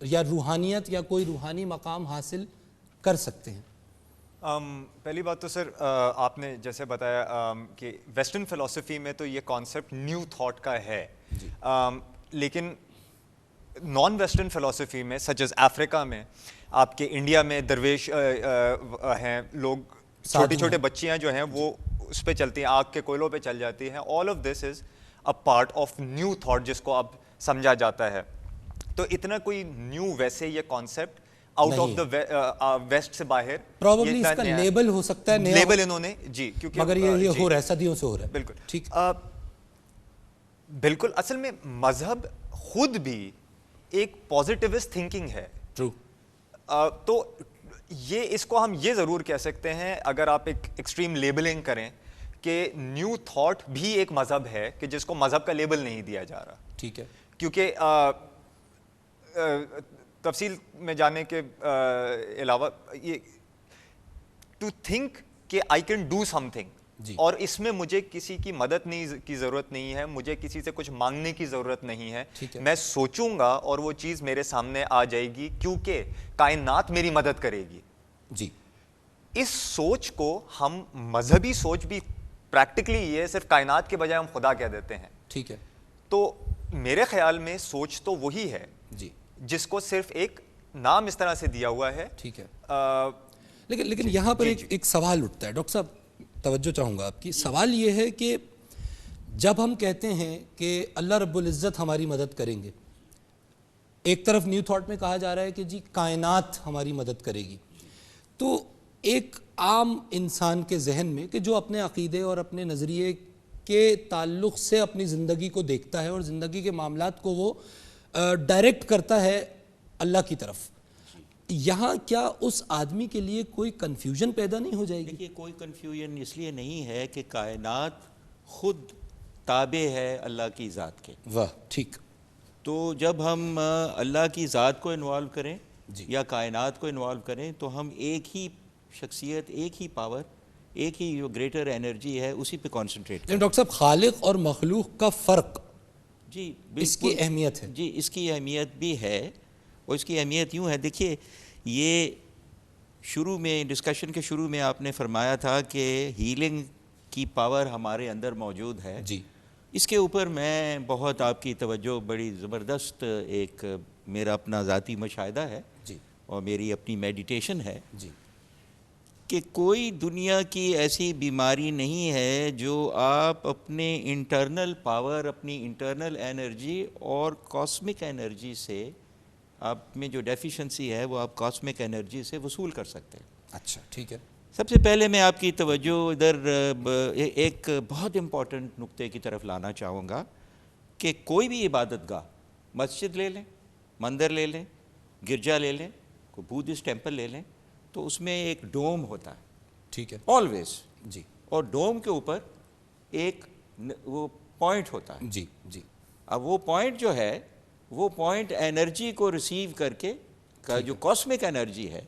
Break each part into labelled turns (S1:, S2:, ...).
S1: یا روحانیت یا کوئی روحانی مقام حاصل کر سکتے ہیں؟
S2: پہلی بات تو سر آپ نے جیسے بتایا کہ ویسٹرن فلسفی میں تو یہ کانسیپٹ نیو تھاٹ کا ہے، لیکن نان ویسٹرن فلسفی میں سچ ایز افریقہ میں، آپ کے انڈیا میں درویش ہیں لوگ، چھوٹی چھوٹے بچیاں جو ہیں وہ اس پہ چلتی ہیں، آگ کے کوئلوں پہ چل جاتی ہیں. All of this is a part of new thought جس کو اب سمجھا جاتا ہے. تو اتنا کوئی نیو ویسے یہ concept out of the west سے باہر
S1: پروبیبلی اس کا لیبل ہو سکتا ہے نیا،
S2: لیبل انہوں نے جی، کیونکہ
S1: مگر یہ ہو رہا ہے، صدیوں سے ہو رہا ہے.
S2: بالکل
S1: ٹھیک،
S2: بالکل. اصل میں مذہب خود بھی ایک پازیٹیوسٹ تھنکنگ ہے.
S1: ٹرو.
S2: تو یہ اس کو ہم یہ ضرور کہہ سکتے ہیں اگر آپ ایک ایکسٹریم لیبلنگ کریں کہ نیو تھاٹ بھی ایک مذہب ہے کہ جس کو مذہب کا لیبل نہیں دیا جا رہا.
S1: ٹھیک ہے.
S2: کیونکہ تفصیل میں جانے کے علاوہ یہ ٹو تھنک کہ I can do some thing, اور اس میں مجھے کسی کی مدد کی ضرورت نہیں ہے، مجھے کسی سے کچھ مانگنے کی ضرورت نہیں ہے، میں سوچوں گا اور وہ چیز میرے سامنے آ جائے گی کیونکہ کائنات میری مدد کرے گی.
S1: جی،
S2: اس سوچ کو ہم مذہبی سوچ بھی پریکٹیکلی یہ صرف کائنات کے بجائے ہم خدا کہہ دیتے ہیں.
S1: ٹھیک ہے.
S2: تو میرے خیال میں سوچ تو وہی ہے
S1: جی،
S2: جس کو صرف ایک نام اس طرح سے دیا ہوا ہے.
S1: ٹھیک ہے. لیکن یہاں پر ایک سوال اٹھتا ہے ڈاکٹر صاحب، توجہ چاہوں گا آپ کی. سوال یہ ہے کہ جب ہم کہتے ہیں کہ اللہ رب العزت ہماری مدد کریں گے، ایک طرف نیو تھاٹ میں کہا جا رہا ہے کہ جی کائنات ہماری مدد کرے گی، تو ایک عام انسان کے ذہن میں کہ جو اپنے عقیدے اور اپنے نظریے کے تعلق سے اپنی زندگی کو دیکھتا ہے اور زندگی کے معاملات کو وہ ڈائریکٹ کرتا ہے اللہ کی طرف، یہاں کیا اس آدمی کے لیے کوئی کنفیوژن پیدا نہیں ہو جائے گی؟
S3: دیکھیے، کوئی کنفیوژن اس لیے نہیں ہے کہ کائنات خود تابع ہے اللہ کی ذات کے.
S1: واہ، ٹھیک.
S3: تو جب ہم اللہ کی ذات کو انوالو کریں یا کائنات کو انوالو کریں تو ہم ایک ہی شخصیت، ایک ہی پاور، ایک ہی جو گریٹر انرجی ہے اسی پہ کانسنٹریٹ کریں.
S1: ڈاکٹر صاحب، خالق اور مخلوق کا فرق،
S3: جی
S1: اس کی اہمیت ہے.
S3: جی، اس کی اہمیت بھی ہے، اور اس کی اہمیت یوں ہے. دیکھیے، یہ شروع میں ڈسکشن کے شروع میں آپ نے فرمایا تھا کہ ہیلنگ کی پاور ہمارے اندر موجود ہے.
S1: جی،
S3: اس کے اوپر میں بہت آپ کی توجہ، بڑی زبردست ایک میرا اپنا ذاتی مشاہدہ ہے
S1: جی،
S3: اور میری اپنی میڈیٹیشن ہے
S1: جی،
S3: کہ کوئی دنیا کی ایسی بیماری نہیں ہے جو آپ اپنے انٹرنل پاور، اپنی انٹرنل انرجی اور کاسمک انرجی سے، آپ میں جو ڈیفیشنسی ہے وہ آپ کاسمک انرجی سے وصول کر سکتے ہیں.
S1: اچھا، ٹھیک ہے.
S3: سب سے پہلے میں آپ کی توجہ ادھر ایک بہت امپورٹنٹ نقطے کی طرف لانا چاہوں گا کہ کوئی بھی عبادت گاہ، مسجد لے لیں، مندر لے لیں، گرجا لے لیں، کوئی بدھسٹ ٹیمپل لے لیں، تو اس میں ایک ڈوم ہوتا ہے.
S1: ٹھیک ہے.
S3: آلویز.
S1: جی.
S3: اور ڈوم کے اوپر ایک وہ پوائنٹ ہوتا ہے.
S1: جی، جی.
S3: اب وہ پوائنٹ جو ہے، وہ پوائنٹ انرجی کو ریسیو کر کے جو کاسمک انرجی ہے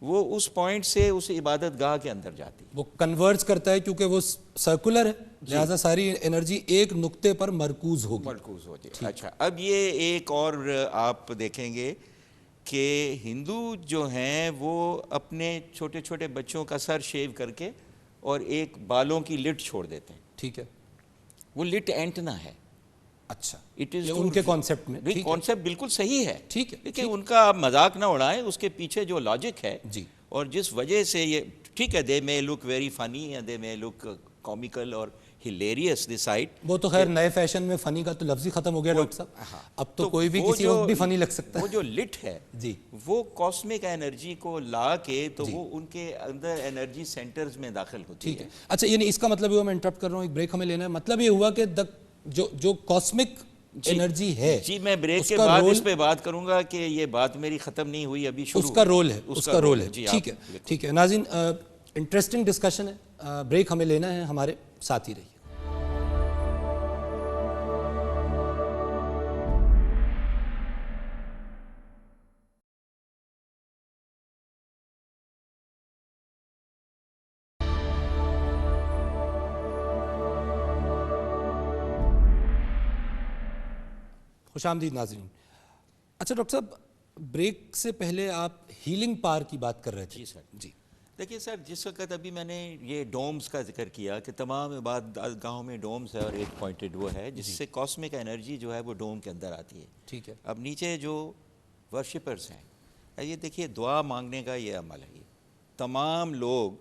S3: وہ اس پوائنٹ سے اس عبادت گاہ کے اندر جاتی ہے.
S1: وہ کنورج کرتا ہے کیونکہ وہ سرکولر ہے، لہذا ساری انرجی ایک نقطے پر مرکوز ہوگی.
S3: مرکوز ہوتی ہے. اچھا، اب یہ ایک اور آپ دیکھیں گے کہ ہندو جو ہیں وہ اپنے چھوٹے چھوٹے بچوں کا سر شیو کر کے اور ایک بالوں کی لٹ چھوڑ دیتے ہیں.
S1: ٹھیک ہے.
S3: وہ لٹ اینٹنا ہے.
S1: اچھا،
S3: اٹ از
S1: ان کے کانسیپٹ میں
S3: کانسیپٹ بالکل صحیح ہے.
S1: ٹھیک ہے.
S3: دیکھیں، ان کا آپ مذاق نہ اڑائیں، اس کے پیچھے جو لاجک ہے
S1: جی،
S3: اور جس وجہ سے یہ ٹھیک ہے، دے میں look very funny and they میں لک کامیکل اور ہلیریس دی سائٹ.
S1: وہ تو خیر نئے فیشن میں فنی کا تو لفظ ہی ختم ہو گیا ڈاکٹر صاحب. اب تو کوئی بھی کسی وقت بھی فنی لگ سکتا ہے.
S3: وہ جو لٹ ہے
S1: جی،
S3: وہ کاسمک انرجی کو لا کے تو وہ ان کے اندر انرجی سینٹرز میں داخل ہوتی ہے.
S1: ٹھیک ہے. اچھا، یعنی اس کا مطلب ہوا، میں انٹرپٹ کر رہا ہوں، ایک بریک ہمیں لینا ہے، مطلب یہ ہوا کہ جو کاسمک انرجی ہے،
S3: جی، میں بریک کے بعد اس پہ بات کروں گا کہ یہ بات میری ختم نہیں ہوئی، ابھی شروع.
S1: اس کا رول ہے، اس کا رول ہے. ٹھیک ہے، ٹھیک ہے. ناظرین، انٹرسٹنگ ڈسکشن ہے، بریک ہمیں لینا ہے، ہمارے ساتھ ہی رہیے. خوش آمدید ناظرین. اچھا ڈاکٹر صاحب، بریک سے پہلے آپ ہیلنگ پار کی بات کر رہے تھے.
S3: جی سر.
S1: جی
S3: دیکھیے سر، جس وقت ابھی میں نے یہ ڈومز کا ذکر کیا کہ تمام عبادت گاہوں میں ڈومز ہے اور ایک پوائنٹڈ وہ ہے جس سے کاسمک انرجی جو ہے وہ ڈوم کے اندر آتی ہے.
S1: ٹھیک ہے.
S3: اب نیچے جو ورشپرز ہیں، یہ دیکھیے دعا مانگنے کا یہ عمل ہے. یہ تمام لوگ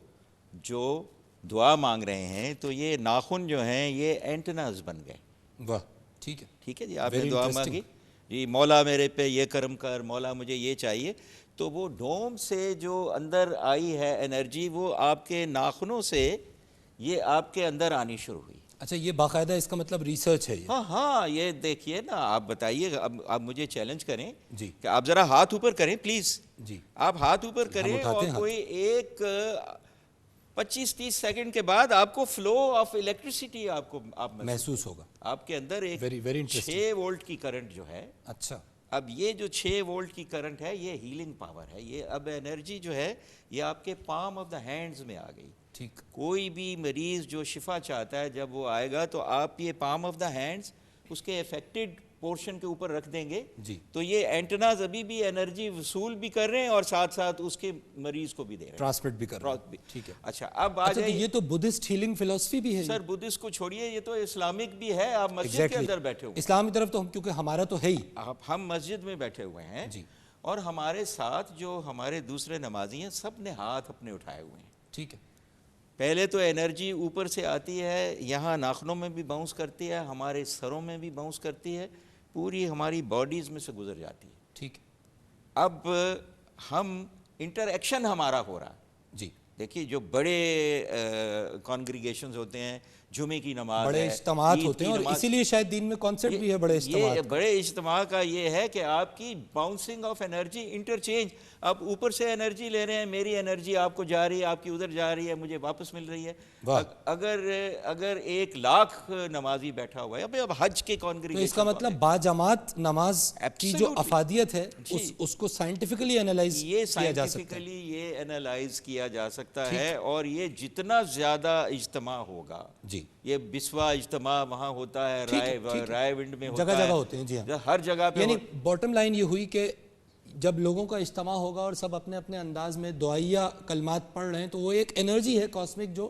S3: جو دعا مانگ رہے ہیں تو یہ ناخن جو ہیں یہ اینٹناز بن گئے.
S1: واہ ٹھیک ہے.
S3: ٹھیک ہے جی، آپ نے
S1: Very
S3: دعا
S1: interesting.
S3: مانگی، جی مولا میرے پہ یہ کرم کر، مولا مجھے یہ چاہیے، تو وہ ڈوم سے جو اندر آئی ہے انرجی وہ آپ کے ناخنوں سے یہ آپ کے اندر آنی شروع ہوئی.
S1: اچھا یہ باقاعدہ اس کا مطلب ریسرچ ہے یہ.
S3: ہاں یہ دیکھیے نا، آپ بتائیے، اب آپ مجھے چیلنج کریں
S1: جی
S3: کہ آپ ذرا ہاتھ اوپر کریں پلیز.
S1: جی
S3: آپ ہاتھ اوپر کریں
S1: اٹھاتے
S3: اور
S1: ہیں ہاتھ.
S3: کوئی ایک 25-30 سیکنڈ کے بعد آپ کو فلو آف الیکٹریسٹی آپ
S1: محسوس ہوگا.
S3: آپ کے اندر ایک
S1: Very interesting.
S3: 6 وولٹ کی کرنٹ جو ہے.
S1: اچھا
S3: اب یہ جو 6 وولٹ کی کرنٹ ہے یہ ہیلنگ پاور ہے. یہ اب انرجی جو ہے یہ آپ کے پام آف دا ہینڈز میں آ گئی.
S1: ٹھیک.
S3: کوئی بھی مریض جو شفا چاہتا ہے جب وہ آئے گا تو آپ یہ پام آف دا ہینڈز اس کے افیکٹڈ پورشن کے اوپر رکھ دیں گے
S1: جی
S3: تو یہ اینٹناز ابھی بھی انرجی وصول بھی کر رہے ہیں اور ساتھ ساتھ اس کے مریض کو بھی دے رہے ہیں،
S1: ٹرانسمٹ بھی کر رہے ہیں. ٹھیک ہے.
S3: اچھا اب آ
S1: اچھا تو
S3: جائیے
S1: یہ تو بدھسٹ ہیلنگ فلسفی بھی ہے.
S3: سر، بدھسٹ کو چھوڑیے، یہ تو اسلامک بھی ہے. آپ مسجد کے اندر بیٹھے ہوئے،
S1: اسلام کی طرف تو کیونکہ ہمارا تو ہے ہی.
S3: ہم مسجد میں بیٹھے ہوئے ہیں
S1: جی
S3: اور ہمارے ساتھ جو ہمارے دوسرے نمازی ہیں سب نے ہاتھ اپنے اٹھائے ہوئے ہیں.
S1: ٹھیک ہے.
S3: پہلے تو انرجی اوپر سے آتی ہے، یہاں ناخنوں میں بھی باؤنس کرتی ہے، ہمارے سروں میں بھی باؤنس کرتی ہے، پوری ہماری باڈیز میں سے گزر جاتی ہے.
S1: ٹھیک ہے.
S3: اب ہم انٹر-ایکشن ہمارا ہو رہا ہے.
S1: جی
S3: دیکھیے جو بڑے کانگریگیشنز ہوتے ہیں، جمعے کی نماز
S1: بڑے
S3: ہے،
S1: اجتماعات
S3: عید
S1: ہوتے ہیں
S3: کی
S1: اور
S3: نماز،
S1: اسی لیے شاید دین میں کانسیپٹ بھی ہے بڑے اجتماعات
S3: یہ
S1: کا.
S3: بڑے اجتماع کا یہ ہے کہ آپ کی باؤنسنگ آف انرجی، انٹرچینج. آپ اوپر سے انرجی لے رہے ہیں، میری انرجی آپ کو جا رہی ہے، آپ کی ادھر جا رہی ہے، مجھے واپس مل رہی ہے.
S1: واہ.
S3: اگر 1,00,000 نمازی بیٹھا ہوا ہے، اب حج کے
S1: تو
S3: کانگریگیشن،
S1: اس کا مطلب باجماعت نماز کی جو
S3: Absolutely.
S1: افادیت ہے
S3: جی.
S1: اس کو سائنٹیفکلی انالائز
S3: یہ
S1: کیا جا سکتا ہے.
S3: سائنٹیفکلی یہ انالائز کیا جا سکتا ہے. اور یہ جتنا زیادہ اجتماع ہوگا،
S1: جی
S3: یہ بسوا اجتماع وہاں ہوتا ہے، رائے ونڈ میں ہوتا ہے،
S1: جگہ جگہ ہوتے ہیں. جی ہاں.
S3: ہر جگہ پہ
S1: یعنی باٹم لائن یہ ہوئی کہ جب لوگوں کا اجتماع ہوگا اور سب اپنے اپنے انداز میں دعائیہ کلمات پڑھ رہے ہیں تو وہ ایک انرجی ہے کاسمک جو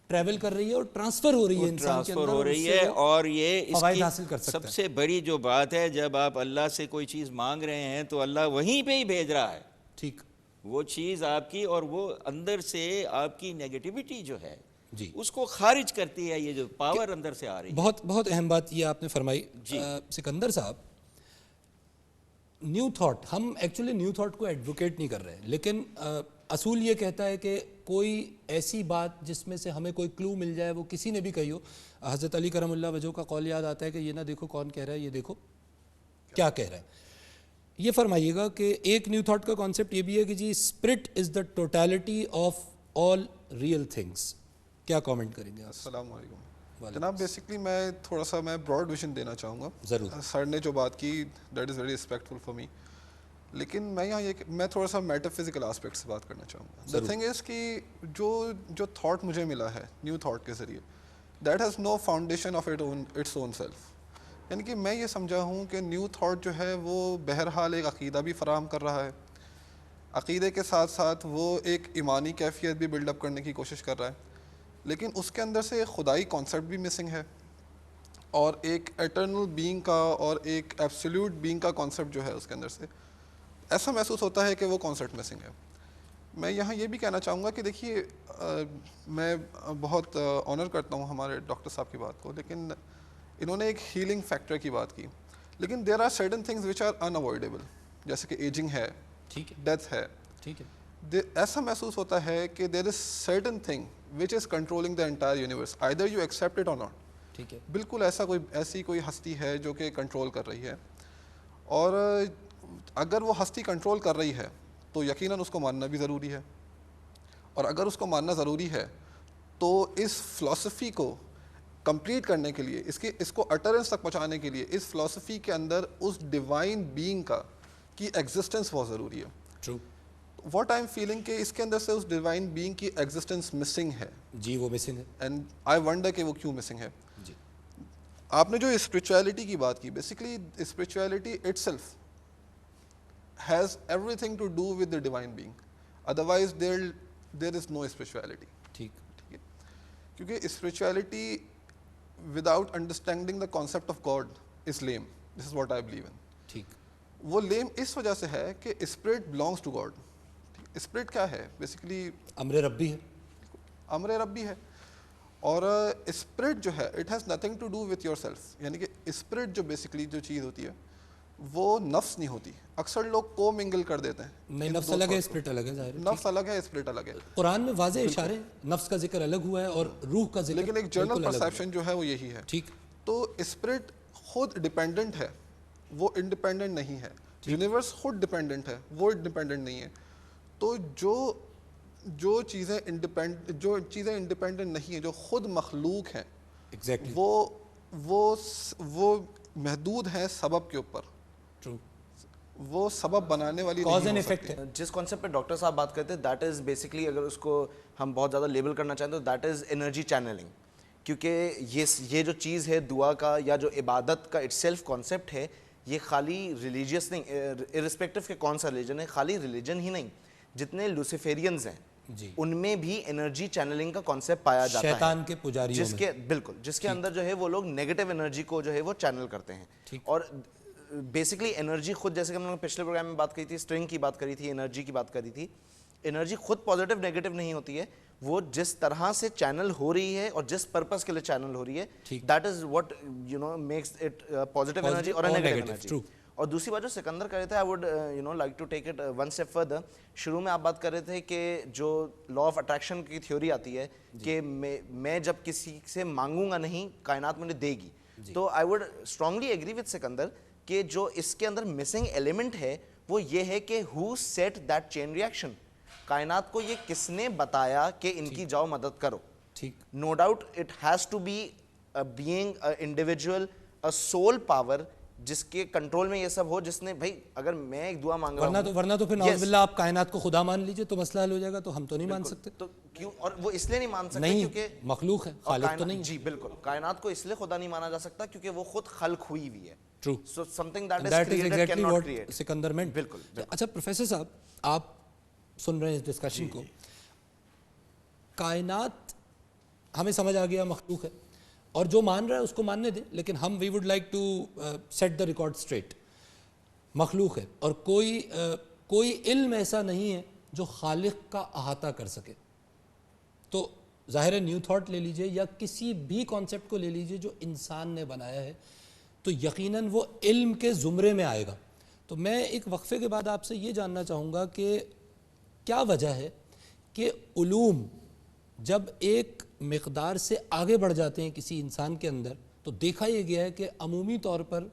S1: ٹریول کر رہی ہے اور ٹرانسفر ہو رہی ہے انسان کے
S3: ٹرانسفر
S1: اندر،
S3: ہو
S1: اور اس
S3: رہی
S1: سے
S3: ہے.
S1: وہ
S3: اور یہ اس
S1: فوائد
S3: کی
S1: حاصل کر سکتا
S3: سب
S1: ہے.
S3: سے بڑی جو بات ہے، جب آپ اللہ سے کوئی چیز مانگ رہے ہیں تو اللہ وہیں پہ ہی بھیج رہا ہے
S1: ٹھیک.
S3: وہ چیز آپ کی، اور وہ اندر سے آپ کی نیگیٹیوٹی جو ہے
S1: جی
S3: اس کو خارج کرتی ہے. یہ جو پاور اندر سے آ رہی ہے.
S1: بہت بہت اہم بات یہ آپ نے فرمائی.
S3: جی.
S1: سکندر صاحب، نیو تھاٹ، ہم ایکچولی نیو تھاٹ کو ایڈوکیٹ نہیں کر رہے ہیں، لیکن اصول یہ کہتا ہے کہ کوئی ایسی بات جس میں سے ہمیں کوئی کلو مل جائے، وہ کسی نے بھی کہی ہو. حضرت علی کرم اللہ وجہہ کا قول یاد آتا ہے کہ یہ نہ دیکھو کون کہہ رہا ہے، یہ دیکھو کیا کہہ رہا ہے. یہ فرمائیے گا کہ ایک نیو تھاٹ کا کانسیپٹ یہ بھی ہے کہ جی spirit is the totality of all real things. کیا کامنٹ کریں گے آپ؟
S4: السلام علیکم جناب. بیسکلی میں تھوڑا سا براڈ ویژن دینا چاہوں گا.
S1: ضرور.
S4: سر نے جو بات کی that is very respectful for me, لیکن میں یہاں میں تھوڑا سا میٹا فزیکل آسپیکٹ سے بات کرنا چاہوں گا. دا تھنگ از کہ جو تھاٹ مجھے ملا ہے نیو تھاٹ کے ذریعے، that has no foundation of its own self. یعنی کہ میں یہ سمجھا ہوں کہ نیو تھاٹ جو ہے وہ بہرحال ایک عقیدہ بھی فراہم کر رہا ہے، عقیدے کے ساتھ ساتھ وہ ایک ایمانی کیفیت بھی بلڈ اپ کرنے کی کوشش کر رہا ہے، لیکن اس کے اندر سے خدائی کانسیپٹ بھی مسنگ ہے اور ایک ایٹرنل بینگ کا اور ایک ایبسلیوٹ بینگ کا کانسیپٹ جو ہے اس کے اندر سے ایسا محسوس ہوتا ہے کہ وہ کانسیپٹ مسنگ ہے. میں یہاں یہ بھی کہنا چاہوں گا کہ دیکھیے میں بہت آنر کرتا ہوں ہمارے ڈاکٹر صاحب کی بات کو، لیکن انہوں نے ایک ہیلنگ فیکٹر کی بات کی، لیکن there are certain things which are unavoidable, جیسے کہ ایجنگ ہے،
S1: ٹھیک ہے.
S4: ڈیتھ ہے.
S1: ٹھیک ہے.
S4: ایسا محسوس ہوتا ہے کہ there is certain thing which is controlling the entire universe, either you accept it or not.
S1: ٹھیک ہے.
S4: بالکل ایسی کوئی ہستی ہے جو کہ کنٹرول کر رہی ہے، اور اگر وہ ہستی کنٹرول کر رہی ہے تو یقیناً اس کو ماننا بھی ضروری ہے، اور اگر اس کو ماننا ضروری ہے تو اس فلسفی کو کمپلیٹ کرنے کے لیے، اس کو اٹرنس تک پہنچانے کے لیے اس فلسفی کے اندر اس ڈیوائن بینگ کی ایگزسٹنس بہت ضروری ہے.
S1: True.
S4: What I am feeling کہ اس کے اندر سے اس ڈیوائن بینگ کی ایگزسٹنس مسنگ ہے.
S1: جی وہ مسنگ ہے.
S4: اینڈ آئی ونڈر کہ وہ کیوں مسنگ ہے.
S1: جی.
S4: آپ نے جو اسپرچویلٹی کی بات کی، basically spirituality it self has everything to do with the divine being. Otherwise there is no spirituality.
S1: ٹھیک.
S4: ٹھیک ہے, کیونکہ spirituality without understanding the concept of God is lame. This is what I believe in.
S1: ٹھیک.
S4: وہ لیم اس وجہ سے ہے کہ spirit belongs to God. Spirit کیا ہے بیسیکلی؟
S1: امر ربی ہے.
S4: امر ربی ہے. اور اسپرٹ جو ہے it has nothing to do with yourself. یعنی کہ اسپرٹ جو بیسیکلی جو چیز ہوتی ہے وہ نفس نہیں ہوتی. اکثر لوگ کو منگل کر دیتے ہیں.
S1: نہیں, نفس الگ ہے, اسپرٹ الگ ہے. ظاہر ہے
S4: نفس الگ ہے, اسپرٹ الگ ہے.
S1: قرآن میں واضح اشارے, نفس کا ذکر الگ ہوا ہے اور روح کا ذکر,
S4: لیکن ایک جنرل پرسیپشن جو ہے وہ یہی ہے.
S1: ٹھیک.
S4: تو اسپرٹ خود ڈیپینڈنٹ ہے, وہ انڈیپینڈنٹ نہیں ہے. یونیورس خود ڈیپینڈنٹ ہے, وہ انڈیپینڈنٹ نہیں ہے. تو جو چیزیں انڈیپینڈنٹ نہیں ہیں, جو خود مخلوق ہیں,
S1: ایگزیکٹلی
S4: وہ محدود ہیں سبب کے اوپر.
S1: ٹرو.
S4: وہ سبب بنانے والی
S1: کاز
S4: نہیں
S1: اینڈ
S4: ہو
S1: ایفیکٹ
S4: سکتی.
S1: ہے.
S5: جس کانسیپٹ پہ ڈاکٹر صاحب بات کرتے ہیں دیٹ از بیسکلی, اگر اس کو ہم بہت زیادہ لیبل کرنا چاہیں تو دیٹ از انرجی چینلنگ. کیونکہ یہ جو چیز ہے دعا کا یا جو عبادت کا اٹ سیلف کانسیپٹ ہے, یہ خالی ریلیجیس نہیں, ارسپیکٹو کہ کون سا ریلیجن ہے, خالی ریلیجن ہی نہیں, جتنے لوسیفیرینز ہیں ان میں بھی انرجی چینلنگ کا کانسیپٹ پایا جاتا ہے,
S1: شیطان کے پجاریوں
S5: جس کے بالکل جس کے اندر جو ہے وہ لوگ نیگیٹو انرجی کو جو ہے وہ چینل کرتے ہیں. اور بیسکلی انرجی خود, جیسے کہ ہم نے پچھلے پروگرام میں بات کی تھی, اسٹرنگ کی بات کری تھی, انرجی کی بات کری تھی, انرجی خود پازیٹیو نیگیٹو نہیں ہوتی ہے, وہ جس طرح سے چینل ہو رہی ہے اور جس پرپس کے لیے چینل ہو رہی ہے, that is what you know makes it positive energy اور نیگیٹو انرجی. اور دوسری بات جو سکندر کر رہے تھے, I would like to take it one step further. شروع میں آپ بات کر رہے تھے کہ جو لا آف اٹریکشن کی تھیوری آتی ہے کہ میں جب کسی سے مانگوں گا نہیں کائنات مجھے دے گی, تو I would strongly agree with Sikandar کہ جو اس کے اندر مسنگ ایلیمنٹ ہے وہ یہ ہے کہ ہو سیٹ دیٹ چین ریئیکشن. کائنات کو یہ کس نے بتایا کہ ان کی جاؤ مدد کرو.
S1: ٹھیک.
S5: No doubt it has to be being individual, soul power جس کے کنٹرول میں یہ سب ہو, جس نے بھائی اگر میں ایک دعا مانگ رہا ہوں
S1: ورنہ تو پھر نعوذ باللہ آپ کائنات کو خدا مان لیجئے تو مسئلہ حل ہو جائے گا. تو ہم تو نہیں مان سکتے.
S5: تو کیوں, اور وہ اس لیے نہیں مان سکتے
S1: نہیں,
S5: کیونکہ
S1: مخلوق ہے, خالق تو نہیں.
S5: جی بالکل, کائنات کو اس لیے خدا نہیں مانا جا سکتا کیونکہ وہ خود خلق ہوئی ہوئی ہے.
S1: True.
S5: So some thing that
S1: that
S5: is
S1: is
S5: created
S1: exactly
S5: can not
S1: what
S5: create.
S1: Sikandar meant.
S5: بالکل.
S1: اچھا پروفیسر صاحب, آپ سن رہے ہیں اس ڈسکشن کو, کائنات ہمیں سمجھ آ گیا مخلوق ہے, اور جو مان رہا ہے اس کو ماننے دیں, لیکن ہم we would like to set the record straight. مخلوق ہے اور کوئی علم ایسا نہیں ہے جو خالق کا احاطہ کر سکے. تو ظاہر ہے نیو تھاٹ لے لیجئے یا کسی بھی کانسیپٹ کو لے لیجئے جو انسان نے بنایا ہے, تو یقیناً وہ علم کے زمرے میں آئے گا. تو میں ایک وقفے کے بعد آپ سے یہ جاننا چاہوں گا کہ کیا وجہ ہے کہ علوم جب ایک مقدار سے آگے بڑھ جاتے ہیں کسی انسان کے اندر, تو دیکھا یہ گیا ہے کہ عمومی طور پر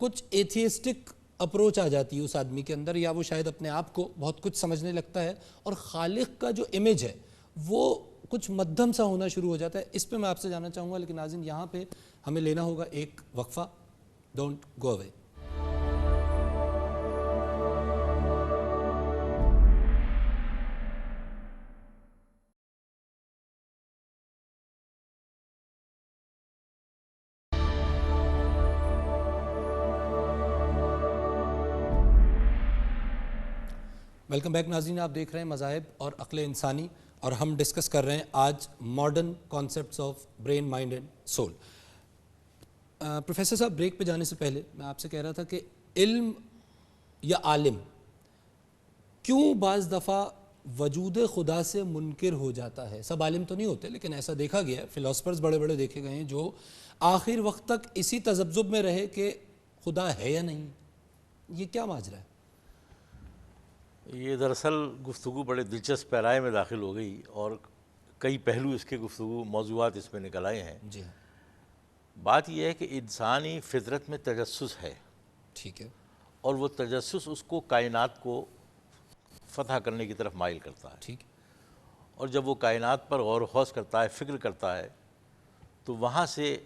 S1: کچھ ایتھیسٹک اپروچ آ جاتی ہے اس آدمی کے اندر, یا وہ شاید اپنے آپ کو بہت کچھ سمجھنے لگتا ہے, اور خالق کا جو امیج ہے وہ کچھ مدھم سا ہونا شروع ہو جاتا ہے. اس پہ میں آپ سے جاننا چاہوں گا, لیکن ناظرین یہاں پہ ہمیں لینا ہوگا ایک وقفہ. Don't go away. Welcome back ناظرین, آپ دیکھ رہے ہیں مذاہب اور عقل انسانی, اور ہم ڈسکس کر رہے ہیں آج modern concepts of brain, mind and civil. Professor صاحب, بریک پہ جانے سے پہلے میں آپ سے کہہ رہا تھا کہ علم یا عالم کیوں بعض دفعہ وجود خدا سے منکر ہو جاتا ہے. سب عالم تو نہیں ہوتے, لیکن ایسا دیکھا گیا ہے, فلاسفرز بڑے بڑے دیکھے گئے ہیں جو آخر وقت تک اسی تذبذب میں رہے کہ خدا ہے یا نہیں. یہ کیا ماجرا ہے؟
S6: یہ دراصل گفتگو بڑے دلچسپ پیرائے میں داخل ہو گئی, اور کئی پہلو اس کے گفتگو موضوعات اس میں نکل آئے ہیں.
S1: جی ہاں.
S6: بات یہ ہے کہ انسانی فطرت میں تجسس ہے,
S1: ٹھیک ہے,
S6: اور وہ تجسس اس کو کائنات کو فتح کرنے کی طرف مائل کرتا ہے.
S1: ٹھیک.
S6: اور جب وہ کائنات پر غور و خوض کرتا ہے, فکر کرتا ہے, تو وہاں سے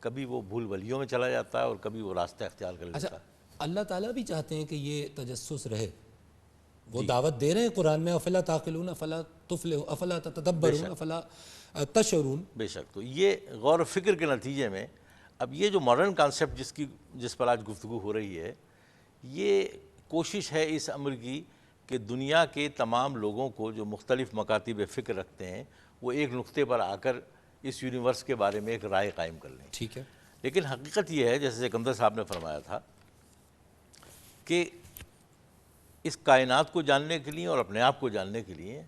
S6: کبھی وہ بھول بھلیوں میں چلا جاتا ہے اور کبھی وہ راستہ اختیار کر لیتا
S1: اچھا,
S6: ہے.
S1: اللہ تعالیٰ بھی چاہتے ہیں کہ یہ تجسس رہے, وہ دعوت دے رہے ہیں قرآن میں, افلا تعقلون, افلا تفلحون, افلا تتدبرون, افلا تشعرون.
S6: بے شک. تو یہ غور و فکر کے نتیجے میں اب یہ جو ماڈرن کانسیپٹ جس پر آج گفتگو ہو رہی ہے, یہ کوشش ہے اس امر کی کہ دنیا کے تمام لوگوں کو جو مختلف مکاتب فکر رکھتے ہیں وہ ایک نقطے پر آ کر اس یونیورس کے بارے میں ایک رائے قائم کر لیں.
S1: ٹھیک ہے.
S6: لیکن حقیقت یہ ہے جیسے سکندر صاحب نے فرمایا تھا کہ اس کائنات کو جاننے کے لیے اور اپنے آپ کو جاننے کے لیے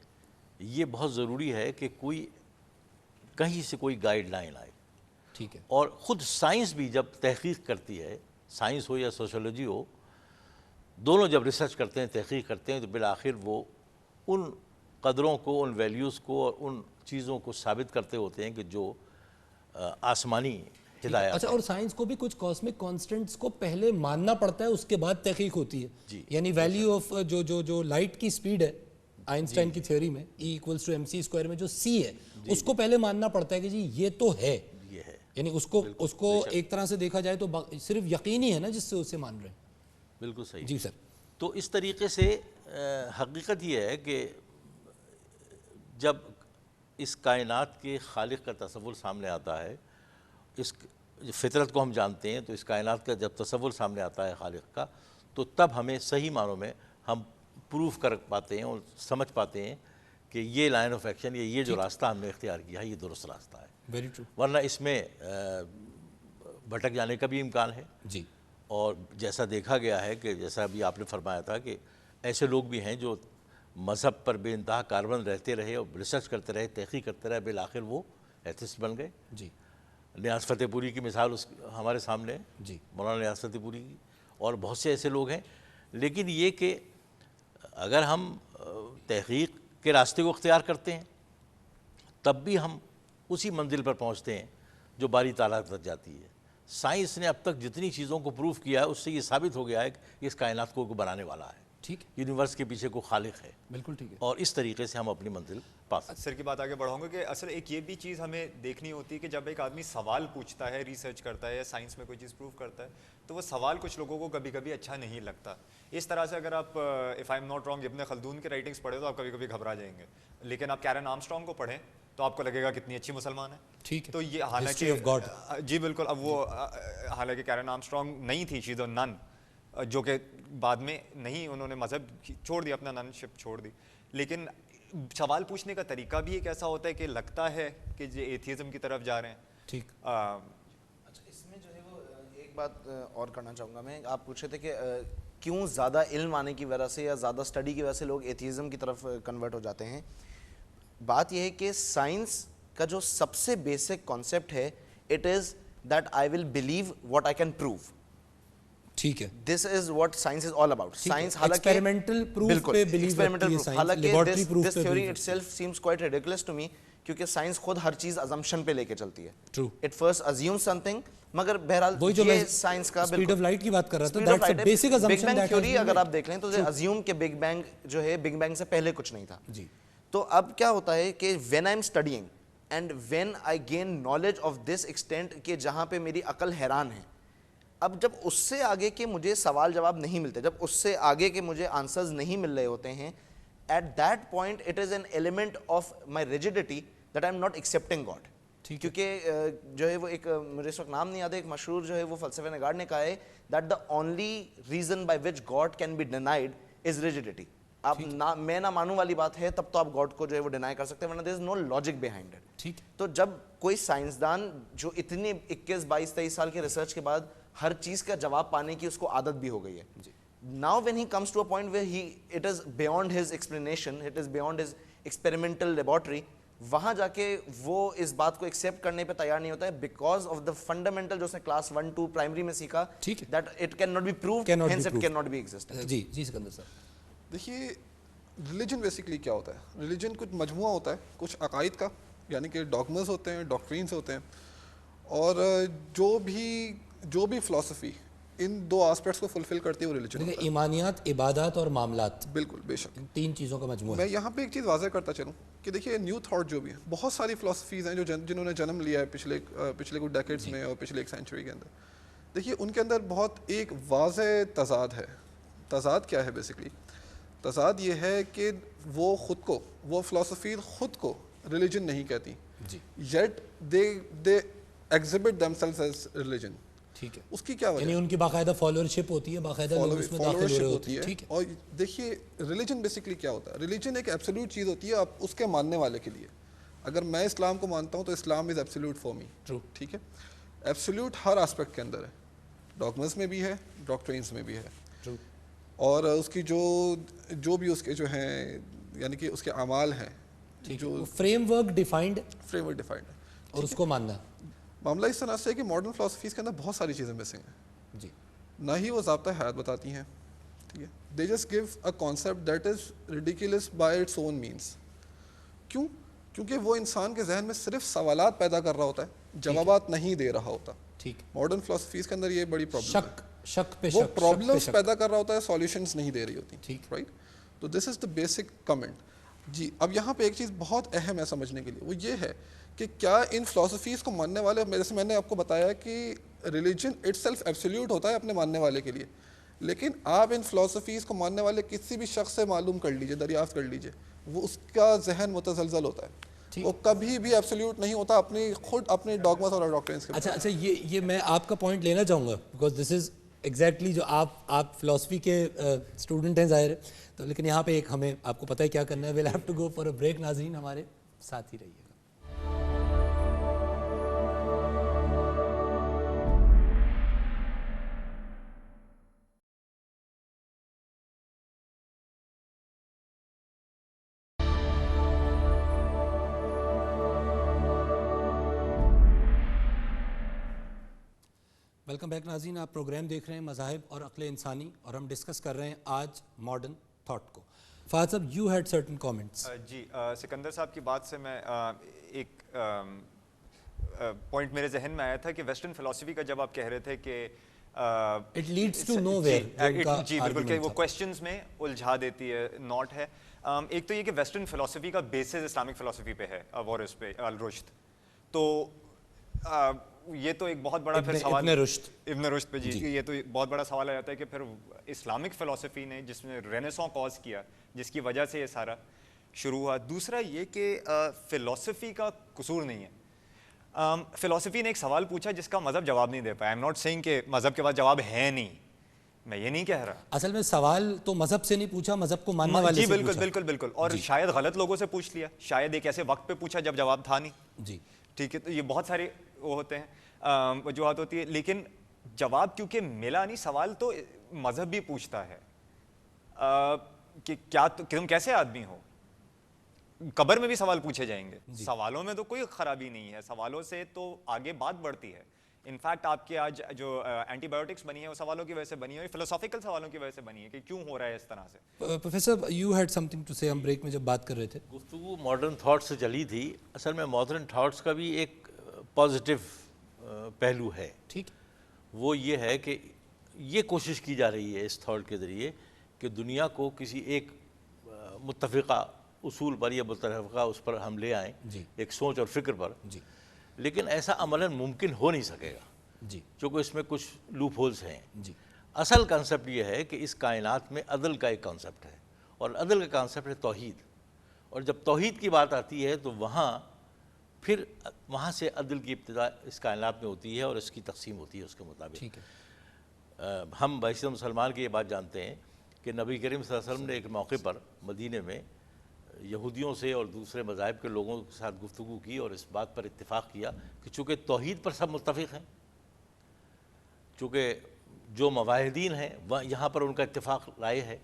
S6: یہ بہت ضروری ہے کہ کوئی کہیں سے کوئی گائیڈ لائن آئے.
S1: ٹھیک ہے.
S6: اور خود سائنس بھی جب تحقیق کرتی ہے, سائنس ہو یا سوشولوجی ہو, دونوں جب ریسرچ کرتے ہیں, تحقیق کرتے ہیں, تو بالآخر وہ ان قدروں کو, ان ویلیوز کو اور ان چیزوں کو ثابت کرتے ہوتے ہیں کہ جو آسمانی ہدایات.
S1: اچھا, اور سائنس کو بھی کچھ کاسمک کانسٹنٹس کو پہلے ماننا پڑتا ہے, اس کے بعد تحقیق ہوتی ہے. یعنی ویلیو آف جو لائٹ کی سپیڈ ہے آئنسٹائن کی تھیوری میں E=mc² میں جو c ہے اس کو پہلے ماننا پڑتا ہے کہ جی یہ تو ہے. یعنی اس کو ایک طرح سے دیکھا جائے تو صرف یقین ہی ہے نا جس سے اسے مان رہے ہیں.
S6: بالکل صحیح.
S1: جی سر.
S6: تو اس طریقے سے حقیقت یہ ہے کہ جب اس کائنات کے خالق کا تصور سامنے آتا ہے, اس فطرت کو ہم جانتے ہیں, تو اس کائنات کا جب تصور سامنے آتا ہے خالق کا, تو تب ہمیں صحیح معنوں میں ہم پروف کر پاتے ہیں اور سمجھ پاتے ہیں کہ یہ لائن آف ایکشن یا یہ جو راستہ ہم نے اختیار کیا ہے یہ درست راستہ ہے.
S1: Very true.
S6: ورنہ اس میں بھٹک جانے کا بھی امکان ہے.
S1: جی.
S6: اور جیسا دیکھا گیا ہے کہ جیسا ابھی آپ نے فرمایا تھا کہ ایسے لوگ بھی ہیں جو مذہب پر بے انتہا کاربن رہتے رہے اور ریسرچ کرتے رہے, تحقیق کرتے رہے, بالآخر وہ ایتھسٹ بن گئے.
S1: جی.
S6: نیاز فتح پوری کی مثال ہمارے سامنے ہے,
S1: جی.
S6: مولانا نیاز فتح پوری کی, اور بہت سے ایسے لوگ ہیں. لیکن یہ کہ اگر ہم تحقیق کے راستے کو اختیار کرتے ہیں تب بھی ہم اسی منزل پر پہنچتے ہیں جو باری تعالیٰ تک جاتی ہے. سائنس نے اب تک جتنی چیزوں کو پروف کیا ہے اس سے یہ ثابت ہو گیا ہے کہ اس کائنات کو بنانے والا ہے.
S1: ٹھیک.
S6: یونیورس کے پیچھے کو خالق ہے.
S1: بالکل ٹھیک ہے.
S6: اور اس طریقے سے ہم اپنی منزل پا سکتے ہیں.
S2: سر کی بات آگے بڑھاؤں گا کہ اصل ایک یہ بھی چیز ہمیں دیکھنی ہوتی ہے کہ جب ایک آدمی سوال پوچھتا ہے, ریسرچ کرتا ہے یا سائنس میں کوئی چیز پروف کرتا ہے, تو وہ سوال کچھ لوگوں کو کبھی کبھی اچھا نہیں لگتا. اس طرح سے اگر آپ if I am not wrong ابن خلدون کے رائٹنگس پڑھیں تو آپ کبھی کبھی گھبرا جائیں گے, لیکن آپ کیرن آرمسٹرانگ کو پڑھیں تو آپ کو لگے گا کتنی اچھی مسلمان ہے.
S1: ٹھیک ہے.
S2: تو یہ حالانکہ جی بالکل, اب وہ حالانکہ کیرن آرمسٹرانگ نہیں تھی, شیز نن, جو کہ بعد میں نہیں, انہوں نے مذہب چھوڑ دیا, اپنا نن شپ چھوڑ دی. لیکن سوال پوچھنے کا طریقہ بھی ایک ایسا ہوتا ہے کہ لگتا ہے کہ یہ ایتھیزم کی طرف جا رہے ہیں.
S1: ٹھیک.
S5: اچھا, اس میں جو ہے وہ ایک بات اور کرنا چاہوں گا میں. آپ پوچھے تھے کہ کیوں زیادہ علم آنے کی وجہ سے یا زیادہ اسٹڈی کی وجہ سے لوگ ایتھیزم کی طرف کنورٹ ہو جاتے ہیں. بات یہ ہے کہ سائنس کا جو سب سے بیسک کانسیپٹ ہے, it is that I will believe what I can prove.
S1: ٹھیک ہے.
S5: This is what science is all about. Science حالانکہ
S1: ایکسپیریمنٹل پروف پہ بلیو کرتی ہے سائنس, لیبارٹری پروف پہ.
S5: This theory itself seems quite ridiculous to me, کیونکہ science خود ہر چیز ازمپشن پہ لے کے چلتی ہے.
S1: True.
S5: It first assume some thing, مگر بہرحال
S1: وہی جو میں
S5: یہ سائنس کا
S1: اسپیڈ آف لائٹ کی بات کر رہا تھا, that's a basic assumption.
S5: Big bang theory اگر آپ دیکھ لیں تو ازیوم کہ بگ بینگ جو ہے بگ بینگ سے پہلے کچھ نہیں تھا.
S1: جی.
S5: تو اب کیا ہوتا ہے کہ when I am studying and when I gain knowledge of this extent کہ جہاں پہ میری عقل حیران ہے, اب جب اس سے آگے کے مجھے سوال جواب نہیں ملتے, جب اس سے آگے کے مجھے آنسرز نہیں مل رہے ہوتے ہیں, at that point it is an element of my rigidity that I am not accepting God. کیونکہ جو ہے وہ ایک, مجھے اس وقت نام نہیں یاد ہے, ایک مشہور جو ہے وہ فلسفہ نگار نے کہا ہے that the only reason by which God can be denied is rigidity. آپ میں نہ مانوں والی بات ہے تب تو آپ گاڈ کو جو ہے وہ ڈینائی کر سکتے ہیں, ورنہ دیر از نو لاجک بیہائنڈ اٹ.
S1: ٹھیک.
S5: تو جب کوئی سائنسدان جو اتنے 21 22 23 سال کے ریسرچ کے بعد ہر چیز کا جواب پانے کی اس کو عادت بھی ہو گئی ہے, now when he comes to a point where he it is beyond his explanation, it is beyond his experimental laboratory, وہاں جا کے وہ اس بات کو ایکسیپٹ کرنے پہ تیار نہیں ہوتا ہے بیکاز آف دا فنڈامنٹل جو اس نے کلاس 1 2 پرائمری میں سیکھا, that it can not be proved, hence it can not be exist.
S1: جی جی سکندر صاحب.
S4: دیکھیے ریلیجن بیسکلی کیا ہوتا ہے, ریلیجن کچھ مجموعہ ہوتا ہے کچھ عقائد کا, یعنی کہ ڈاگمز ہوتے ہیں, ڈاکٹرینز ہوتے ہیں, اور جو بھی فلسفی ان دو آسپیکٹس کو فلفل کرتی ہے وہ ریلیجن ہوتا ہے.
S1: ایمانیات, عبادات اور معاملات,
S4: بالکل بے شک
S1: تین چیزوں کا مجموعہ.
S4: میں یہاں پہ ایک چیز واضح کرتا چلوں کہ دیکھیے نیو تھاٹ جو بھی ہے, بہت ساری فلسفیز ہیں جو جنہوں نے جنم لیا ہے پچھلے کچھ ڈیکیڈز میں اور پچھلے ایک سینچری کے اندر. دیکھیے ان کے اندر بہت ایک واضح تضاد ہے. تضاد کیا ہے بیسکلی؟ تضاد یہ ہے کہ وہ خود کو, وہ فلسفی خود کو ریلیجن نہیں کہتی, yet they exhibit themselves as religion.
S1: ٹھیک ہے.
S4: اس کی کیا وجہ
S1: یعنی ان کی باقاعدہ فالوورشپ ہوتی ہے, باقاعدہ لوگ اس میں داخل ہو رہے ہوتے ہیں. ٹھیک ہے.
S4: اور دیکھیے ریلیجن بیسکلی کیا ہوتا ہے, ریلیجن ایک ایبسولوٹ چیز ہوتی ہے آپ اس کے ماننے والے کے لیے. اگر میں اسلام کو مانتا ہوں تو اسلام از ایبسولوٹ فار می.
S1: ٹرو.
S4: ٹھیک ہے, ایبسولوٹ ہر آسپیکٹ کے اندر ہے, ڈاگمز میں بھی ہے, ڈاکٹرینز میں بھی ہے.
S1: ٹرو.
S4: اور اس کی جو بھی اس کے جو ہیں یعنی کہ اس کے اعمال ہیں,
S1: جو فریم ورک ڈیفائنڈ
S4: ہے
S1: اور اس کو ماننا ہے.
S4: معاملہ اس طرح سے ہے کہ ماڈرن فلاسفیز کے اندر بہت ساری چیزیں مسنگ ہیں.
S1: جی.
S4: نہ ہی وہ ضابطہ حیات بتاتی ہیں. ٹھیک ہے, they just give a concept that is ridiculous by its own means. کیوں؟ کیونکہ وہ انسان کے ذہن میں صرف سوالات پیدا کر رہا ہوتا ہے, جوابات نہیں دے رہا ہوتا.
S1: ٹھیک.
S4: ماڈرن فلاسفیز کے اندر یہ بڑی پرابلم ہے,
S1: شک پہ
S4: وہ
S1: شک,
S4: پرابلمس پیدا کر رہا ہوتا ہے, سولیوشنز نہیں دے رہی ہوتی.
S1: ٹھیک.
S4: رائٹ. تو دس از دا بیسک کمنٹ. جی اب یہاں پہ ایک چیز بہت اہم ہے سمجھنے کے لیے, وہ یہ ہے کہ کیا ان فلاسفیز کو ماننے والے, جیسے میں نے آپ کو بتایا کہ ریلیجن اٹ سیلف ایبسولوٹ ہوتا ہے اپنے ماننے والے کے لیے, لیکن آپ ان فلاسفیز کو ماننے والے کسی بھی شخص سے معلوم کر لیجئے, دریافت کر لیجئے, وہ اس کا ذہن متزلزل ہوتا ہے, وہ کبھی بھی ایبسولوٹ نہیں ہوتا اپنے ڈاگماز اور ڈاکٹرینز کے.
S1: اچھا یہ میں آپ کا پوائنٹ لینا چاہوں گا, بیکاز دس از ایگزیکٹلی جو آپ فلاسفی کے اسٹوڈنٹ ہیں ظاہر ہے, تو لیکن یہاں پہ ایک ہمیں آپ کو پتہ ہے کیا کرنا ہے. We'll have to go for a break. ناظرین ہمارے ساتھ ہی رہیے گا. ویلکم بیک ناظرین, آپ پروگرام دیکھ رہے ہیں مذاہب اور عقل انسانی, اور ہم ڈسکس کر رہے ہیں آج ماڈرن تھاٹ کو. فہد صاحب, یو ہیڈ سرٹن کامنٹس.
S2: جی, سکندر صاحب کی بات سے میں ایک پوائنٹ میرے ذہن میں آیا تھا کہ ویسٹرن فلاسفی کا جب آپ کہہ رہے تھے کہ
S1: it leads to nowhere.
S2: جی بالکل, کہ وہ کویسچنز میں الجھا دیتی ہے, ناٹ ہے. ایک تو یہ کہ ویسٹرن فلاسفی کا بیسس اسلامک فلاسفی پہ ہے, وارث پہ, الرشد. تو یہ تو ایک بہت بڑا پھر سوال ابن رشد پہ. جی یہ تو بہت بڑا سوال آ جاتا ہے کہ پھر اسلامک فلاسفی نے جس میں رینیسانس کاز کیا, جس کی وجہ سے یہ سارا شروع ہوا. دوسرا یہ کہ فلاسفی کا قصور نہیں ہے. فلاسفی نے ایک سوال پوچھا جس کا مذہب جواب نہیں دے پایا. آئی ایم ناٹ سیئنگ کہ مذہب کے پاس جواب ہے نہیں, میں یہ نہیں کہہ رہا.
S1: اصل میں سوال تو مذہب سے نہیں پوچھا, مذہب کو ماننے والے سے
S2: پوچھا. جی بالکل بالکل, اور شاید غلط لوگوں سے پوچھ لیا, شاید ایک ایسے وقت پہ پوچھا جب جواب تھا نہیں.
S1: جی
S2: ٹھیک ہے, تو یہ بہت سارے وہ ہوتے ہیں, وجوہات ہوتی ہے. لیکن جواب کیونکہ ملا نہیں, سوال تو مذہب بھی پوچھتا ہے کہ کیا تم کیسے آدمی ہو. قبر میں بھی سوال پوچھے جائیں گے. سوالوں میں تو کوئی خرابی نہیں ہے, سوالوں سے تو آگے بات بڑھتی ہے. انفیکٹ آپ کے آج جو اینٹی بایوٹکس بنی ہے وہ سوالوں کی وجہ سے بنی ہے, فلسافیکل سوالوں کی وجہ سے بنی ہے کہ کیوں ہو رہا ہے اس طرح سے.
S1: Professor you had something to say, ہم بریک میں جب بات کر رہے تھے.
S6: گفتگو ماڈرن تھاٹ سے چلی تھی. اصل میں ماڈرن تھاٹس کا بھی ایک پازیٹیو پہلو ہے.
S1: ٹھیک,
S6: وہ یہ ہے کہ یہ کوشش کی جا رہی ہے اس تھاٹ کے ذریعے کہ دنیا کو کسی ایک متفقہ اصول پر یا متفقہ اس پر ہم لے آئیں, ایک سوچ اور فکر پر. لیکن ایسا عملاً ممکن ہو نہیں سکے گا, چونکہ اس میں کچھ لوپ ہولز ہیں. اصل کانسیپٹ یہ ہے کہ اس کائنات میں عدل کا ایک کانسیپٹ ہے, اور عدل کا کانسیپٹ ہے توحید. اور جب توحید کی بات آتی ہے تو وہاں سے عدل کی ابتدا اس کائنات میں ہوتی ہے اور اس کی تقسیم ہوتی ہے اس کے مطابق. ہم بحیثیت مسلمان کی یہ بات جانتے ہیں کہ نبی کریم صلی اللہ علیہ وسلم نے ایک موقع پر مدینے میں یہودیوں سے اور دوسرے مذاہب کے لوگوں کے ساتھ گفتگو کی اور اس بات پر اتفاق کیا کہ چونکہ توحید پر سب متفق ہیں, چونکہ جو مواحدین ہیں یہاں پر ان کا اتفاق رائے ہے,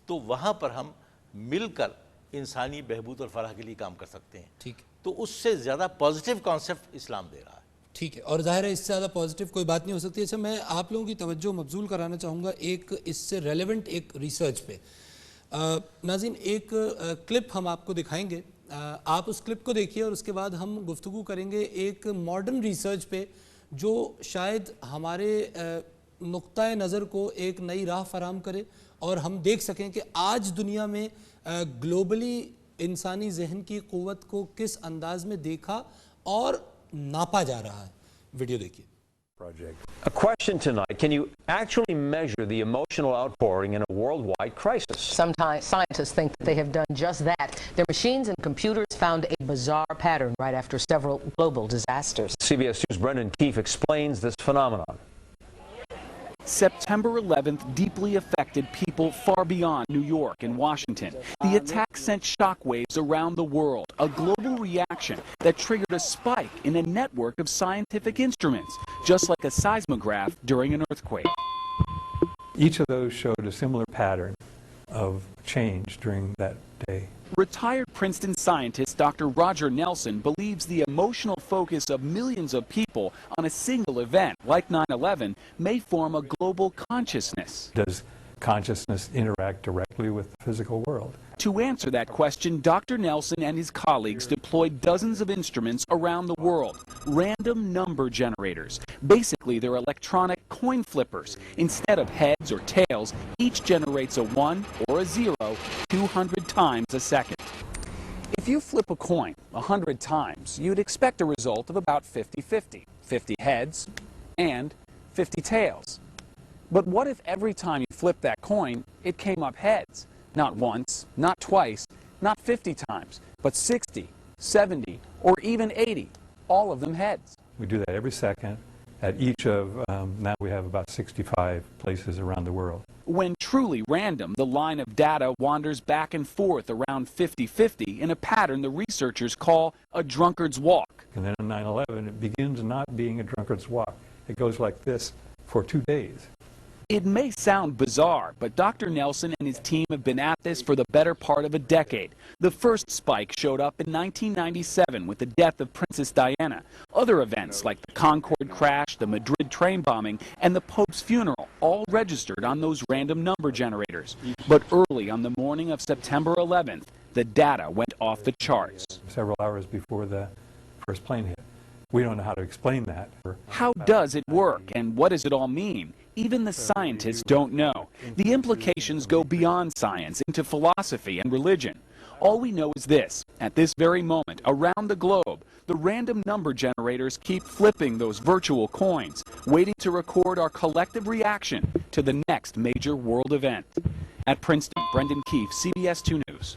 S6: تو وہاں پر ہم مل کر انسانی بہبود اور فلاح کے لیے کام کر سکتے ہیں.
S1: ٹھیک,
S6: تو اس سے زیادہ پازیٹیو کانسیپٹ اسلام دے رہا ہے.
S1: ٹھیک ہے, اور ظاہر ہے اس سے زیادہ پازیٹیو کوئی بات نہیں ہو سکتی. اچھا, میں آپ لوگوں کی توجہ مبذول کرانا چاہوں گا ایک اس سے ریلیونٹ ایک ریسرچ پہ. ناظرین ایک کلپ ہم آپ کو دکھائیں گے, آپ اس کلپ کو دیکھیے اور اس کے بعد ہم گفتگو کریں گے ایک ماڈرن ریسرچ پہ جو شاید ہمارے نقطۂ نظر کو ایک نئی راہ فراہم کرے اور ہم دیکھ سکیں کہ آج دنیا میں گلوبلی انسانی ذہن کی قوت کو کس انداز میں دیکھا اور ناپا جا رہا ہے. ویڈیو دیکھیے.
S7: A question tonight, can you actually measure the emotional outpouring in a worldwide crisis?
S8: Sometimes scientists think that they have done just that. Their machines and computers found a bizarre pattern right after several global disasters.
S7: CBS News' Brendan Keefe explains this phenomenon.
S9: September 11th deeply affected people far beyond New York and Washington. The attack sent shockwaves around the world, a global reaction that triggered a spike in a network of scientific instruments, just like a seismograph during an earthquake.
S10: Each of those showed a similar pattern of change during that day.
S9: Retired Princeton scientist Dr. Roger Nelson believes the emotional focus of millions of people on a single event like 9/11 may form a global consciousness.
S10: Does consciousness interact directly with the physical world?
S9: To answer that question, Dr. Nelson and his colleagues deployed dozens of instruments around the world, random number generators. Basically, they're electronic coin flippers. Instead of heads or tails, each generates a 1 or a 0 200 times a second. If you flip a coin 100 times, you'd expect a result of about 50-50, 50 heads and 50 tails. But what if every time you flipped that coin, it came up heads? Not once, not twice, not 50 times, but 60, 70, or even 80, all of them heads.
S10: We do that every second at each of, now we have about 65 places around the world.
S9: When truly random, the line of data wanders back and forth around 50-50 in a pattern the researchers call a drunkard's walk.
S10: And then on 9/11, it begins not being a drunkard's walk. It goes like this for 2 days.
S9: It may sound bizarre, but Dr. Nelson and his team have been at this for the better part of a decade. The first spike showed up in 1997 with the death of Princess Diana. Other events like the Concorde crash, the Madrid train bombing, and the Pope's funeral all registered on those random number generators. But early on the morning of September 11th, the data went off the charts.
S10: Several hours before the first plane hit. We don't know how to explain that.
S9: How does it work, and what does it all mean? Even the scientists don't know. The implications go beyond science into philosophy and religion. All we know is this: at this very moment, around the globe, the random number generators keep flipping those virtual coins, waiting to record our collective reaction to the next major world event. At Princeton, Brendan Keefe, CBS 2 News.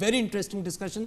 S1: very interesting discussion.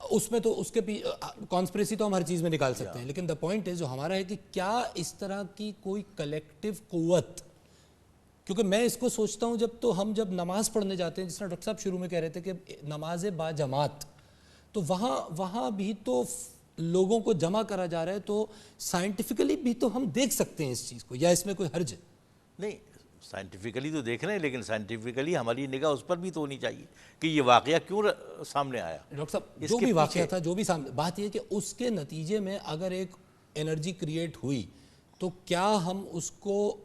S1: اس میں تو اس کے conspiracy تو ہم ہر چیز میں نکال سکتے ہیں, لیکن دا پوائنٹ ہے جو ہمارا ہے کہ کیا اس طرح کی کوئی کلیکٹیو قوت, کیونکہ میں اس کو سوچتا ہوں جب نماز پڑھنے جاتے ہیں, جس طرح ڈاکٹر صاحب شروع میں کہہ رہے تھے کہ نماز با جماعت, تو وہاں بھی تو لوگوں کو جمع کرا جا رہا ہے, تو سائنٹیفکلی بھی تو ہم دیکھ سکتے ہیں اس چیز کو, یا اس میں کوئی حرج ہے؟
S6: نہیں, سائنٹیفکلی تو دیکھ رہے ہیں, لیکن سائنٹیفکلی ہماری نگاہ اس پر بھی تو ہونی چاہیے کہ یہ واقعہ کیوں سامنے آیا.
S1: ڈاکٹر صاحب جو بھی واقعہ تھا, جو بھی سامنے, بات یہ کہ اس کے نتیجے میں اگر ایک انرجی کریٹ ہوئی تو کیا ہم اس کو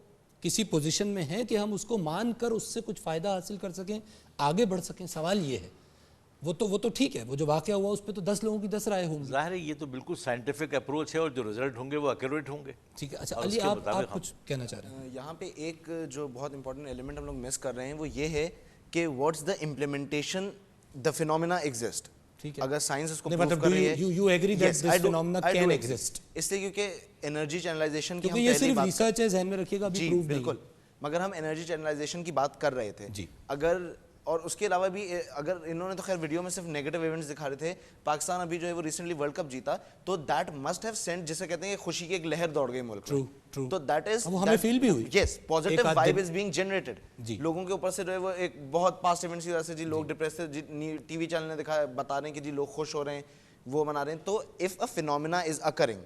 S1: کسی پوزیشن میں ہیں کہ ہم اس کو مان کر اس سے کچھ فائدہ حاصل کر سکیں, آگے بڑھ سکیں؟ سوال یہ ہے. وہ تو ٹھیک ہے, وہ جو واقعہ ہوا اس پہ تو 10 لوگوں کی 10 رائے ہوں گی.
S6: ظاہر ہے یہ تو بالکل سائنٹیفک اپروچ ہے, اور جو رزلٹ ہوں گے وہ ایکوریٹ ہوں گے.
S1: ٹھیک ہے, اچھا علی آپ کچھ کہنا چاہ رہے ہیں؟
S5: یہاں پہ ایک جو بہت امپورٹنٹ ایلیمنٹ ہم لوگ مس کر رہے ہیں وہ یہ ہے کہ what's the implementation, the phenomena exist. اگر سائنس اس کو پروف کر رہی ہے,
S1: you agree that this phenomena can exist.
S5: اس لیے کیونکہ انرجی چینلائزیشن کی ہم
S1: یہ صرف ریسرچ ہے, ذہن میں رکھیے گا, ابھی پروف نہیں.
S5: بالکل, مگر ہم انرجی چینلائزیشن کی بات کر رہے تھے. اگر اور اس کے علاوہ بھی اگر انہوں نے تو خیر ویڈیو میں صرف نیگیٹو ایونٹس دکھا رہے تھے, پاکستان ابھی جو ہے وہ ریسنٹلی ورلڈ کپ جیتا, تو دیٹ مسٹ ہیو سینٹ, جسے کہتے ہیں کہ خوشی کی ایک لہر دوڑ گئی ملک میں, تو دیٹ از
S1: ہمیں فیل بھی ہوئی,
S5: yes, positive vibe is being generated لوگوں کے اوپر سے جو ہے وہ ایک بہت پاسٹ ایونٹس کی وجہ سے جی لوگ ڈپریس تھے, ٹی وی چینل نے دکھا بتا رہے ہیں کہ جی لوگ خوش ہو رہے ہیں, وہ منا رہے ہیں. تو if a phenomena is occurring,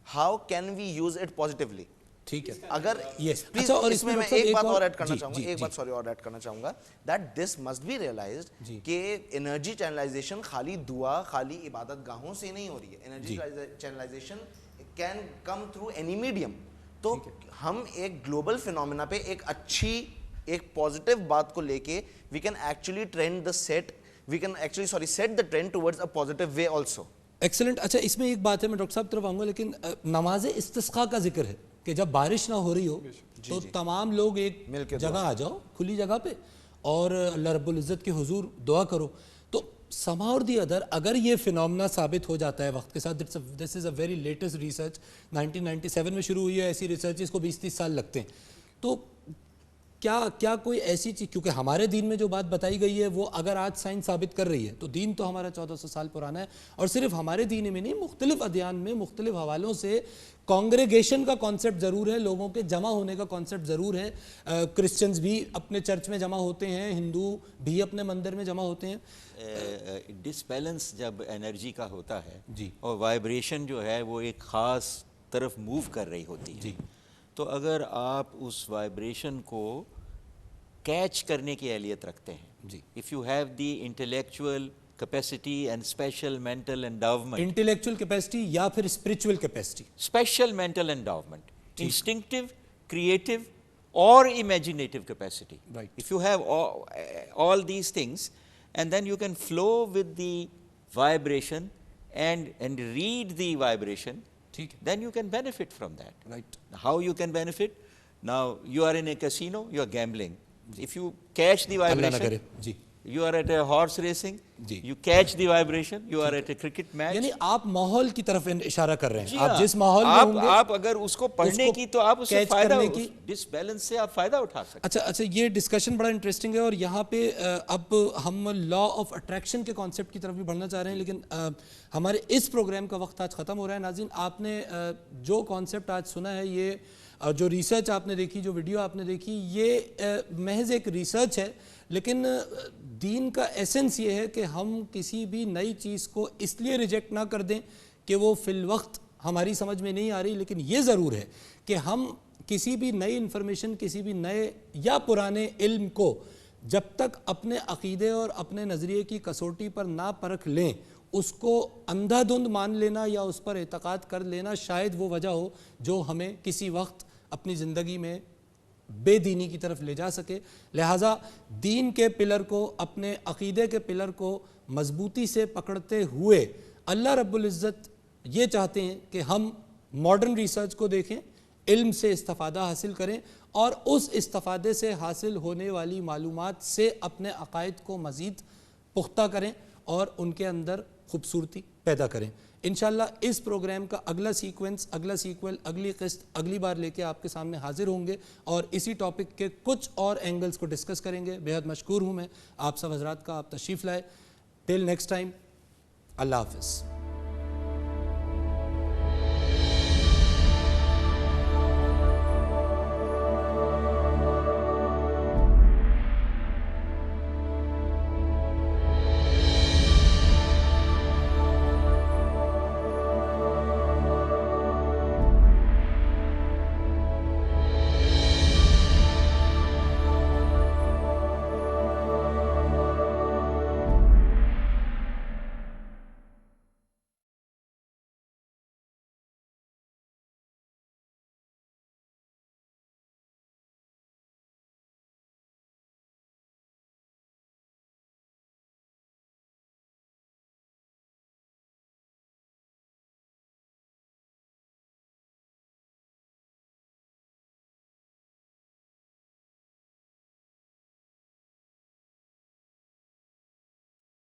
S5: how can we use it positively?
S1: ٹھیک ہے,
S5: اگر پلیز اس میں ایک بات اور ایڈ کرنا چاہوں گا, ایک بات سوری اور ایڈ کرنا چاہوں گا, that this must be realized کہ انرجی چینلائزیشن خالی دعا, خالی عبادت گاہوں سے نہیں ہو رہی ہے. Energy channelisation can come through any medium. تو ہم ایک گلوبل فینومینا پہ ایک اچھی, ایک پازیٹیو بات کو لے کے we can actually trend the set, we can actually set the trend towards a positive way also.
S1: Excellent. اچھا, اس میں ایک بات ہے, میں ڈاکٹر صاحب طرف آؤں گا, لیکن نماز استسقاء کا ذکر ہے کہ جب بارش نہ ہو رہی ہو تو تمام لوگ ایک جگہ آ جاؤ, کھلی جگہ پہ, اور اللہ رب العزت کے حضور دعا کرو. تو somehow or the other اگر یہ فینومنا ثابت ہو جاتا ہے وقت کے ساتھ, this is a very latest research, 1997 میں شروع ہوئی ہے ایسی ریسرچ, اس کو 20-30 سال لگتے ہیں, تو کیا کوئی ایسی چیز, کیونکہ ہمارے دین میں جو بات بتائی گئی ہے وہ اگر آج سائنس ثابت کر رہی ہے تو دین تو ہمارا 1400 سال پرانا ہے, اور صرف ہمارے دین میں نہیں, مختلف ادیان میں مختلف حوالوں سے کانگریگیشن کا کانسیپٹ ضرور ہے, لوگوں کے جمع ہونے کا کانسیپٹ ضرور ہے. کرسچنز بھی اپنے چرچ میں جمع ہوتے ہیں, ہندو بھی اپنے مندر میں جمع ہوتے ہیں.
S3: ڈس بیلنس جب انرجی کا ہوتا ہے اور وائبریشن جو ہے وہ ایک خاص طرف موو کر رہی ہوتی ہے, تو اگر آپ اس وائبریشن کو کیچ کرنے کی اہلیت رکھتے ہیں, if you have the intellectual capacity and special mental endowment,
S1: intellectual capacity یا پھر spiritual capacity,
S3: special mental endowment, instinctive, creative اور imaginative capacity, if you have all these things, and then you can flow with the vibration and read the vibration, then you can benefit from that.
S1: Right.
S3: How you can benefit? Now you are in a casino, you are gambling. If you catch the vibration, you are at a horse racing, you catch the vibration, you are at a cricket match.
S1: یعنی آپ ماحول کی طرف اشارہ کر رہے ہیں, آپ جس ماحول میں ہوں گے,
S3: آپ اگر اس کو پڑھنے کی تو آپ اس سے فائدہ, ڈس بیلنس سے آپ فائدہ اٹھا سکتے ہیں.
S1: اچھا, یہ ڈسکشن بڑا انٹرسٹنگ ہے, اور یہاں پہ اب ہم لا آف اٹریکشن کے کانسیپٹ کی طرف بھی بڑھنا چاہ رہے ہیں, لیکن ہمارے اس پروگرام کا وقت آج ختم ہو رہا ہے. ناظرین, آپ نے جو کانسیپٹ آج سنا ہے, یہ جو ریسرچ آپ نے دیکھی, جو ویڈیو آپ نے دیکھی, یہ محض ایک ریسرچ ہے, لیکن دین کا ایسنس یہ ہے کہ ہم کسی بھی نئی چیز کو اس لیے ریجیکٹ نہ کر دیں کہ وہ فی الوقت ہماری سمجھ میں نہیں آ رہی, لیکن یہ ضرور ہے کہ ہم کسی بھی نئی انفارمیشن, کسی بھی نئے یا پرانے علم کو جب تک اپنے عقیدے اور اپنے نظریے کی کسوٹی پر نہ پرکھ لیں, اس کو اندھا دھند مان لینا یا اس پر اعتقاد کر لینا شاید وہ وجہ ہو جو ہمیں کسی وقت اپنی زندگی میں بے دینی کی طرف لے جا سکے. لہٰذا دین کے پلر کو, اپنے عقیدے کے پلر کو مضبوطی سے پکڑتے ہوئے اللہ رب العزت یہ چاہتے ہیں کہ ہم ماڈرن ریسرچ کو دیکھیں, علم سے استفادہ حاصل کریں, اور اس استفادے سے حاصل ہونے والی معلومات سے اپنے عقائد کو مزید پختہ کریں اور ان کے اندر خوبصورتی پیدا کریں. انشاءاللہ اس پروگرام کا اگلا سیکوینس, اگلا سیکول, اگلی قسط اگلی بار لے کے آپ کے سامنے حاضر ہوں گے, اور اسی ٹاپک کے کچھ اور اینگلز کو ڈسکس کریں گے. بے حد مشکور ہوں میں آپ سب حضرات کا, آپ تشریف لائے. ٹل نیکسٹ ٹائم, اللہ حافظ.